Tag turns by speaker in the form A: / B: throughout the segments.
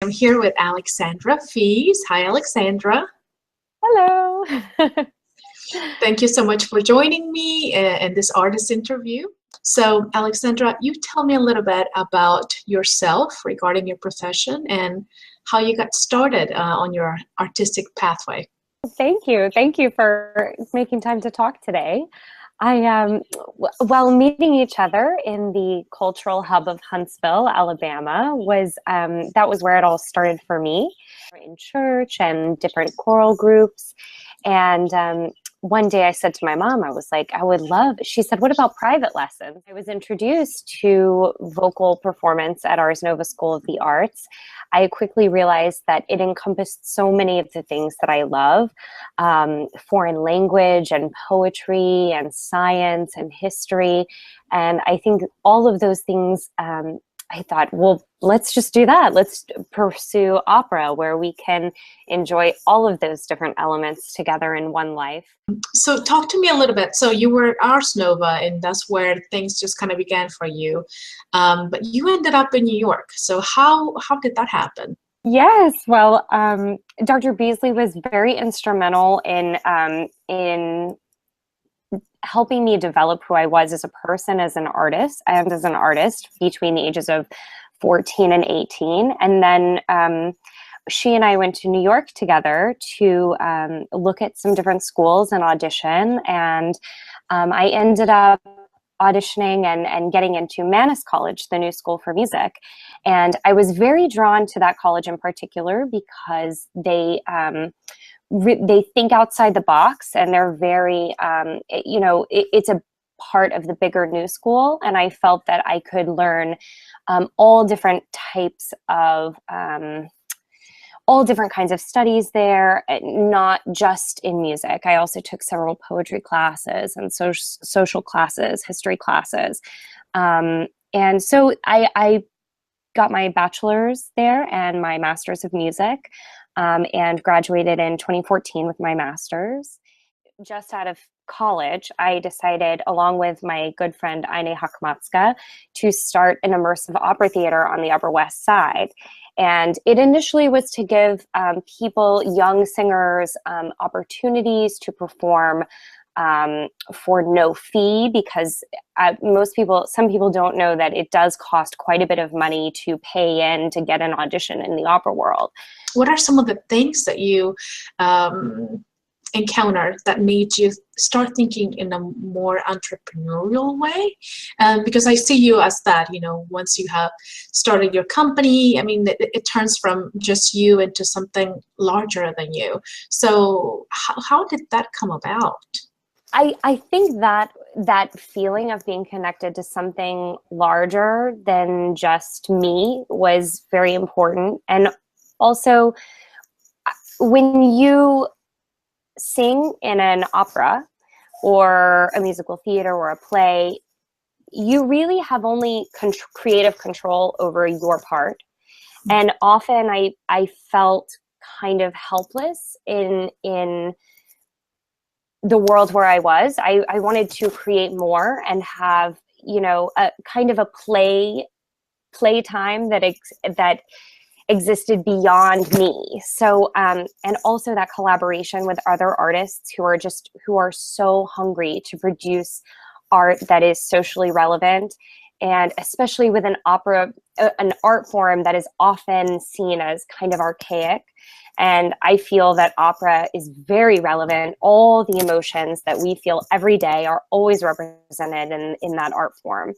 A: I'm here with Alexandra Fees. Hi, Alexandra.
B: Hello.
A: Thank you so much for joining me in this artist interview. So, Alexandra, you tell me a little bit about yourself regarding your profession and how you got started on your artistic pathway.
B: Thank you. Thank you for making time to talk today. Well, meeting each other in the cultural hub of Huntsville, Alabama, that was where it all started for me, in church and different choral groups. And one day I said to my mom, I was like, she said, what about private lessons? I was introduced to vocal performance at Ars Nova School of the Arts. I quickly realized that it encompassed so many of the things that I love, foreign language and poetry and science and history. And I think all of those things, I thought, well, let's just do that. Let's pursue opera, where we can enjoy all of those different elements together in one life.
A: So talk to me a little bit. So you were at Ars Nova, and that's where things just kind of began for you. But you ended up in New York. So how did that happen?
B: Yes, well, Dr. Beasley was very instrumental in helping me develop who I was as a person, as an artist, and as an artist between the ages of 14 and 18. And then she and I went to New York together to look at some different schools and audition. And I ended up auditioning and getting into Mannes College, the New School for Music. And I was very drawn to that college in particular because they think outside the box, and they're very, it's a part of the bigger New School. And I felt that I could learn all different kinds of studies there, not just in music. I also took several poetry classes and social classes, history classes. And so I got my bachelor's there and my master's of music, and graduated in 2014 with my master's. Just out of college, I decided, along with my good friend Aine Hakmatska, to start an immersive opera theater on the Upper West Side. And it initially was to give young singers, opportunities to perform for no fee, because some people don't know that it does cost quite a bit of money to pay in to get an audition in the opera world.
A: What are some of the things that you encountered that made you start thinking in a more entrepreneurial way? Because I see you as that, once you have started your company, I mean, it turns from just you into something larger than you. So how did that come about?
B: I think that feeling of being connected to something larger than just me was very important. And also, when you sing in an opera or a musical theater or a play, you really have only creative control over your part. And often I felt kind of helpless in the world where I was. I wanted to create more and have, a kind of a play time that existed beyond me. So, and also that collaboration with other artists who are so hungry to produce art that is socially relevant, and especially with an art form that is often seen as kind of archaic. And I feel that opera is very relevant. All the emotions that we feel every day are always represented in that art form.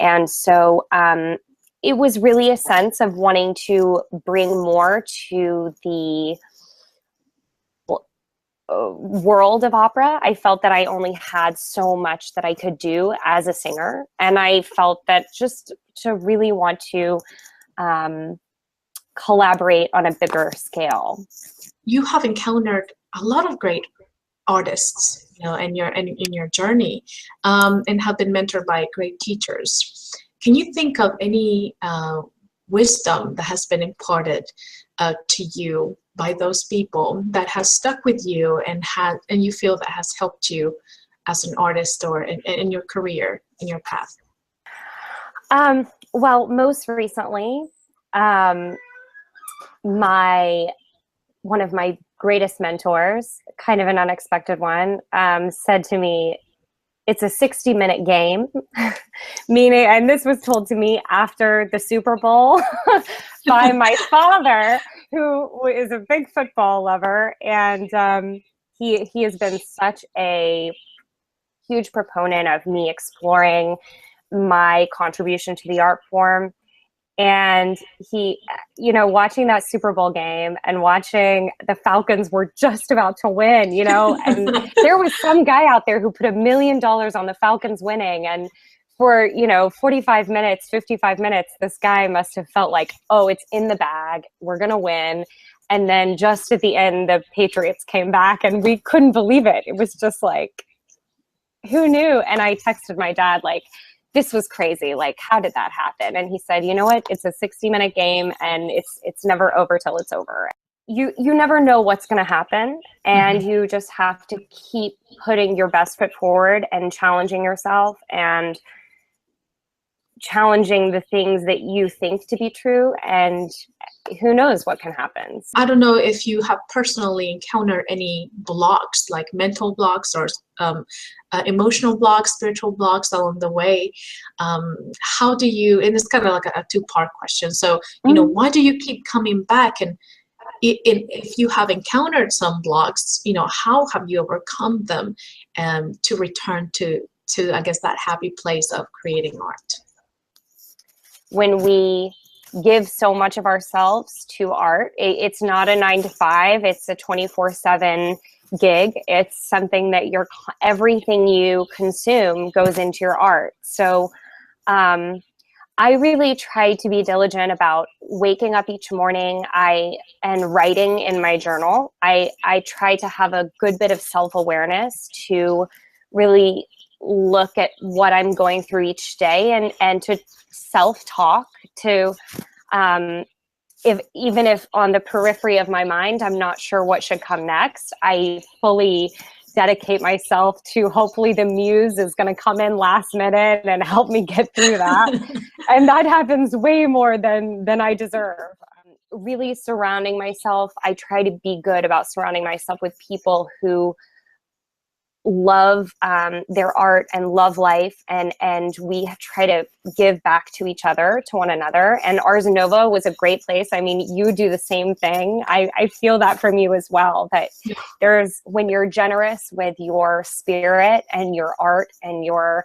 B: And so it was really a sense of wanting to bring more to the world of opera. I felt that I only had so much that I could do as a singer. And I felt that just to really want to collaborate on a bigger scale.
A: You have encountered a lot of great artists, in your journey, and have been mentored by great teachers. Can you think of any wisdom that has been imparted to you by those people that has stuck with you and you feel that has helped you as an artist or in your career, in your path?
B: Well, most recently, one of my greatest mentors, kind of an unexpected one, said to me, it's a 60-minute game, meaning, and this was told to me after the Super Bowl by my father, who is a big football lover. And he has been such a huge proponent of me exploring my contribution to the art form. And he, you know, watching that Super Bowl game and watching the Falcons were just about to win, you know, and there was some guy out there who put $1 million on the Falcons winning. And for, you know, 45 minutes, 55 minutes, this guy must have felt like, oh, it's in the bag. We're going to win. And then just at the end, the Patriots came back and we couldn't believe it. It was just like, who knew? And I texted my dad, like, this was crazy. Like, how did that happen? And he said, you know what? It's a 60-minute game and it's never over till it's over. You never know what's going to happen. And you just have to keep putting your best foot forward and challenging yourself and challenging the things that you think to be true. And who knows what can happen.
A: I don't know if you have personally encountered any blocks, like mental blocks or emotional blocks, spiritual blocks along the way. How do you, and it's kind of like a two-part question. So, you know, why do you keep coming back? And if you have encountered some blocks, you know, how have you overcome them to return to, I guess, that happy place of creating art?
B: When we give so much of ourselves to art, it's not a 9-to-5, it's a 24/7 gig. It's something that everything you consume goes into your art. So I really try to be diligent about waking up each morning and writing in my journal. I try to have a good bit of self-awareness to really look at what I'm going through each day and to self-talk to even if on the periphery of my mind I'm not sure what should come next, I fully dedicate myself to hopefully the muse is going to come in last minute and help me get through that. And that happens way more than I deserve. Really surrounding myself, I try to be good about surrounding myself with people who love their art and love life, and we try to give back to each other, to one another. And Ars Nova was a great place. I mean, you do the same thing. I feel that from you as well, that when you're generous with your spirit and your art and your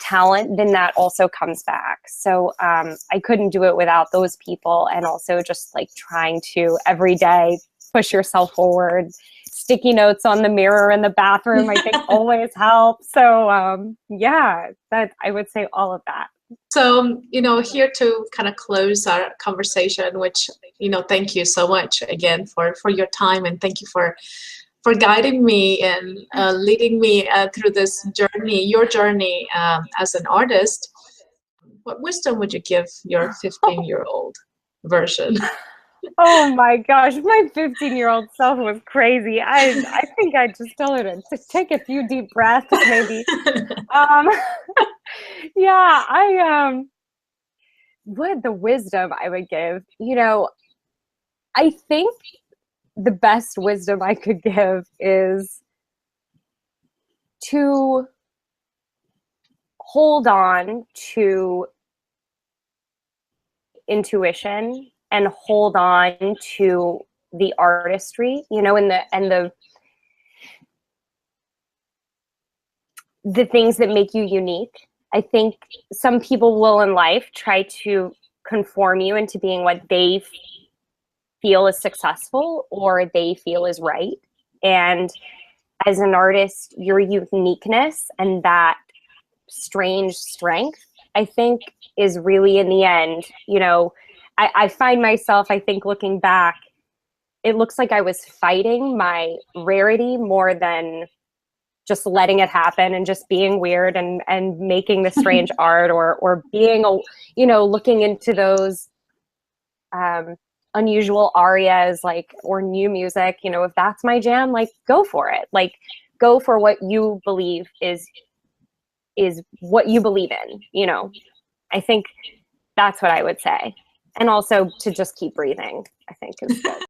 B: talent, then that also comes back. So I couldn't do it without those people, and also just like trying to every day push yourself forward. Sticky notes on the mirror in the bathroom, I think always help. So yeah, that I would say all of that.
A: So, you know, here to kind of close our conversation, which, you know, thank you so much again for your time, and thank you for guiding me and leading me through this journey, your journey as an artist. What wisdom would you give your 15-year-old version?
B: Oh my gosh, my 15-year-old self was crazy. I think I'd just tell her to take a few deep breaths, maybe. Yeah, what the wisdom I would give, you know, I think the best wisdom I could give is to hold on to intuition and hold on to the artistry, you know, and the things that make you unique. I think some people will in life try to conform you into being what they feel is successful or they feel is right. And as an artist, your uniqueness and that strange strength, I think, is really, in the end, you know, I find myself, I think, looking back, it looks like I was fighting my rarity more than just letting it happen and just being weird and making the strange art or being, you know, looking into those unusual arias, like, or new music, you know, if that's my jam, like, go for it. Like, go for what you believe is what you believe in, you know. I think that's what I would say. And also to just keep breathing. I think is good.